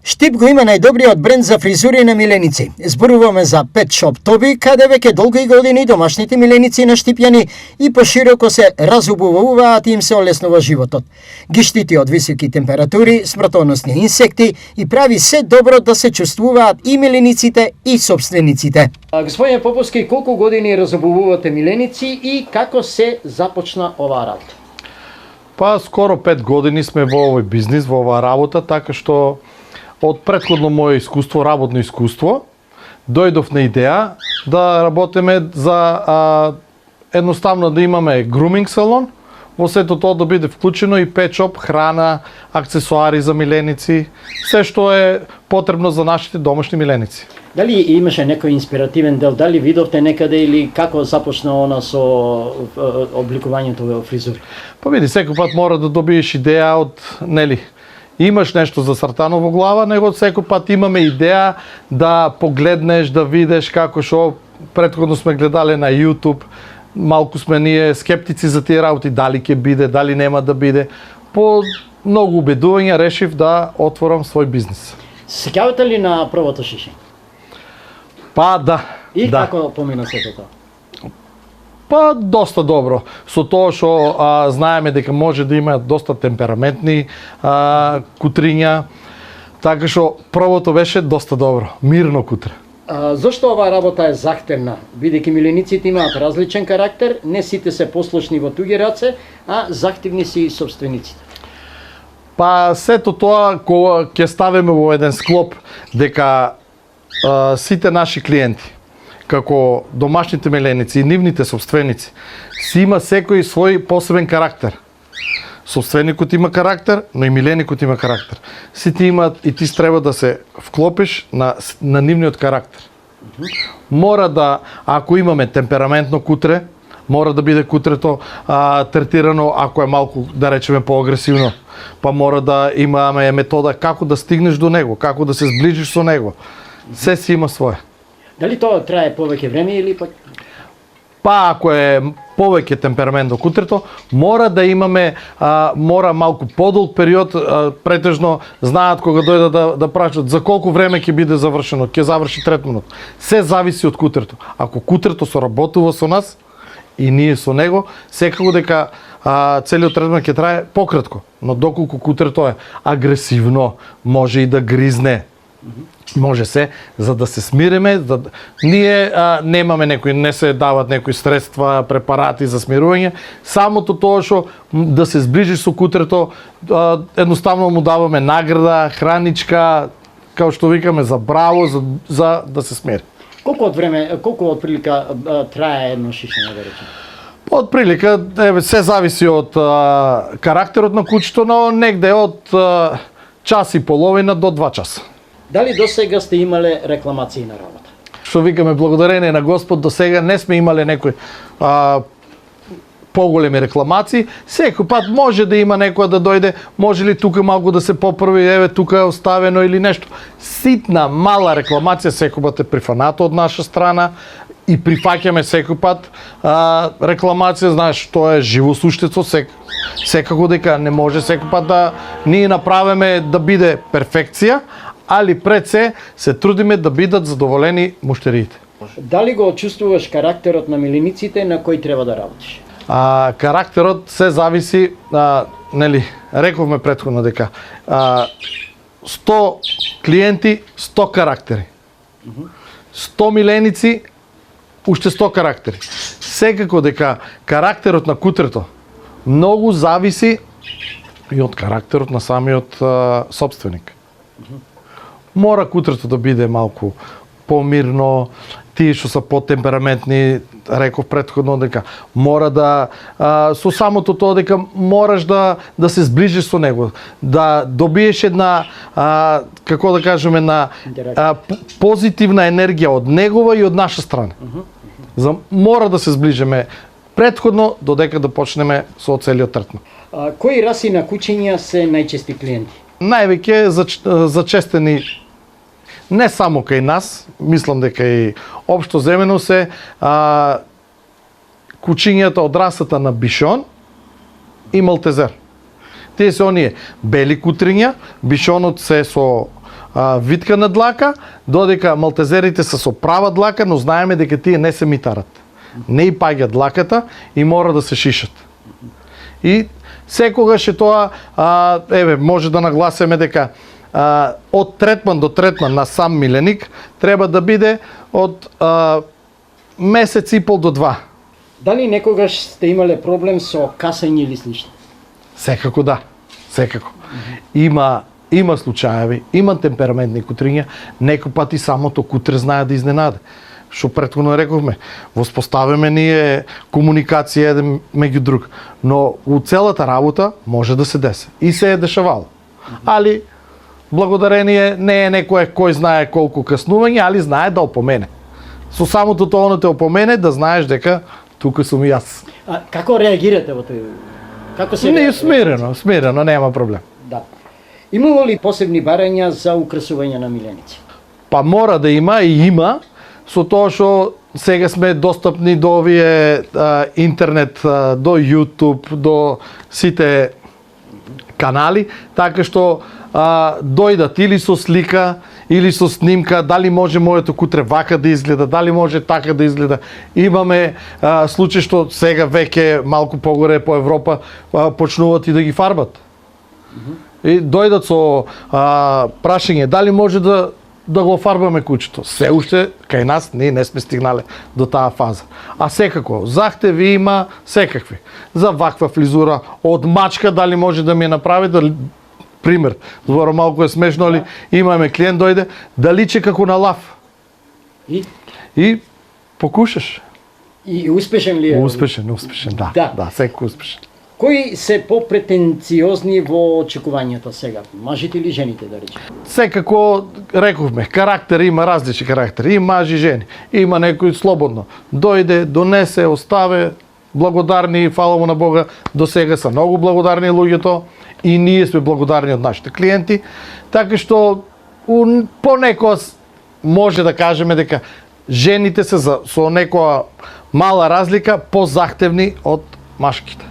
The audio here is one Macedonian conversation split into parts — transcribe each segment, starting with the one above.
Штип го има најдобриот бренд за фризури на миленици. Зборуваме за Pet Shop Тоби, каде веќе долги години домашните миленици на штипјани и пошироко се разубавуваат и им се олеснува животот. Ги штити од високи температури, смртоносни инсекти и прави се добро да се чувствуваат и милениците и собствениците. Господине Поповски, колку години разубавувате миленици и како се започна оваа работа? Па скоро 5 години сме во овој бизнис, во оваа работа, така што од претходно моје искуство, работно искуство, дојдов на идеја да работиме за едноставно да имаме груминг салон, во сето тоа да биде вклучено и Pet Shop, храна, аксесуари за миленици, се што е потребно за нашите домашни миленици. Дали имаше некој инспиративен дел, дали видовте некаде или како започна она со обликувањето во фризури? Па види, секој пат мора да добиеш идеја од, нели, имаш нешто засртано во глава, него секој пат имаме идеја да погледнеш, да видиш како што претходно сме гледале на YouTube, малку сме ние скептици за тие работи, дали ќе биде, дали нема да биде. По многу убедувања решив да отворам свој бизнес. Сеќавате ли на првото шишење? Па да. И да. како помина сето тоа? Па доста добро. Со тоа што знаеме дека може да има доста темпераментни кутриња, така што првото беше доста добро, мирно кутре. Зошто оваа работа е захтевна? Бидејќи милениците имаат различен карактер, не сите се послушни во туѓи раце, а захтивни се и собствениците. Па сето тоа кога ќе ставиме во еден склоп дека сите наши клиенти, како домашните миленици и нивните собственици, си има секој свој посебен карактер. Собственикот има карактер, но и миленикот има карактер. Сите имаат и ти треба да се вклопиш на нивниот карактер. Мора да, ако имаме темпераментно кутре, мора да биде кутрето третирано ако е малку, да речеме, поагресивно. Па мора да имаме метода како да стигнеш до него, како да се зближиш со него. Се си има свое. Дали тоа трае повеќе време или пак? Па ако е повеќе темперамент до кутрето, мора да имаме мора малку подолг период, претежно знаат кога дојдат да прашаат за колку време ќе биде завршено, ќе заврши третманот. Се зависи од кутрето. Ако кутрето соработува со нас и ние со него, секако дека целиот третман ќе трае пократко, но доколку кутрето е агресивно, може и да гризне. Може се, за да се смириме, ние немаме не се дават некои средства, препарати за смирување, самото тоа што да се зближи со кутрето, едноставно му даваме награда, храничка, како што викаме за браво, за да се смири. Колку од прилика трае едно шишење, да речеме? Од прилика, се зависи од карактерот на кучето, но негде од час и половина до 2 часа. Дали до сега сте имале рекламации на работа? Што викаме, благодарение на Господ, до сега не сме имале некои поголеми рекламации. Секој пат може да има некоја да дојде, може ли тука малку да се поправи, еве тука е оставено или нешто. Ситна, мала рекламација секој пат е прифаната од наша страна и прифаќаме секој пат рекламација, знаеш, тоа е живо суштество, секако дека не може секој пат да ние направиме да биде перфекција, али пред се трудиме да бидат задоволени муштериите. Дали го чувствуваш карактерот на милениците на кој треба да работиш? Карактерот се зависи, нели, рековме претходно дека 100 клиенти, 100 карактери. 100 миленици, уште 100 карактери. Секако дека карактерот на кутрето многу зависи и од карактерот на самиот собственик. Мора кутрето да биде малку помирно, тие што се потемпераментни, реков претходно дека мора да со самото тоа дека мораш да се зближиш со него, да добиеш една како да кажеме позитивна енергија од негова и од наша страна. Мора да се зближиме претходно додека да почнеме со целиот третман. Кои раси на кучиња се најчести клиенти? Највеќе зачестени не само кај нас, мислам дека и општо земено се кучињата од расата на бишон и малтезер. Тие се оние бели кутриња, бишонот се со витка на длака, додека малтезерите се со права длака, но знаеме дека тие не се митарат. Не и паѓа длаката и мора да се шишат. И секогаш е тоа, може да нагласиме дека од третман до третман на сам миленик треба да биде од месец и пол до 2. Дали некогаш сте имале проблем со касање или слично? Секако да, секако. Има случаеви, има темпераментни кутриња, некој пати самото кутре знае да изненаде. Што претходно рековме, воспоставяме ние комуникација еден меѓу друг, но у целата работа може да се деси. И се е дешавало. Али благодарение не е некој кој знае колку каснување, али знае да опомене. Со самото тоа да те опомене, да знаеш дека тука сум и јас. А како реагирате во тој? Како се Не, смирено, нема проблем. Да. Имало ли посебни барања за украсување на миленици? Па мора да има и има, со тоа што сега сме достапни до овие интернет, до YouTube, до сите канали, така што дојдат или со слика, или со снимка, дали може моето кутре вака да изгледа, дали може така да изгледа. Имаме случаи што сега веќе малку погоре по Европа почнуваат и да ги фарбат. И дојдат со прашање, дали може да го фарбаме куќето. Се уште кај нас ние не сме стигнале до таа фаза. А секако, захтеви има секакви. За ваква фризура, од мачка дали може да ми направи, пример, зборам малку е смешно, али имаме клиент дојде, да личи како на лав. И покушаш. И успешен ли е? Успешен, да. Да, секако успешен. Кои се попретенциозни во очекувањето сега? Мажите или жените, да речем? Секако рековме, карактер има различни карактери, и мажи и жени. Има некој слободно. Дојде, донесе, оставе, благодарни, фала му на Бога, до сега се многу благодарни луѓето и ние сме благодарни од нашите клиенти, така што понекогаш може да кажеме дека жените се со некоја мала разлика позахтевни од машките.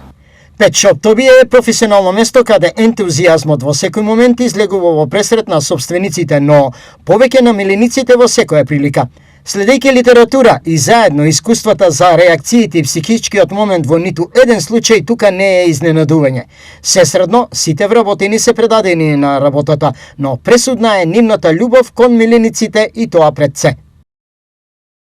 Pet Shop Tobii е професионално место каде ентузијазмот во секој момент излегува во пресрет на собствениците, но повеќе на милениците во секоја прилика. Следејќи литература и заедно искуствата за реакциите и психичкиот момент во ниту еден случај тука не е изненадување. Сесредно, сите вработени се предадени на работата, но пресудна е нивната љубов кон милениците и тоа пред се.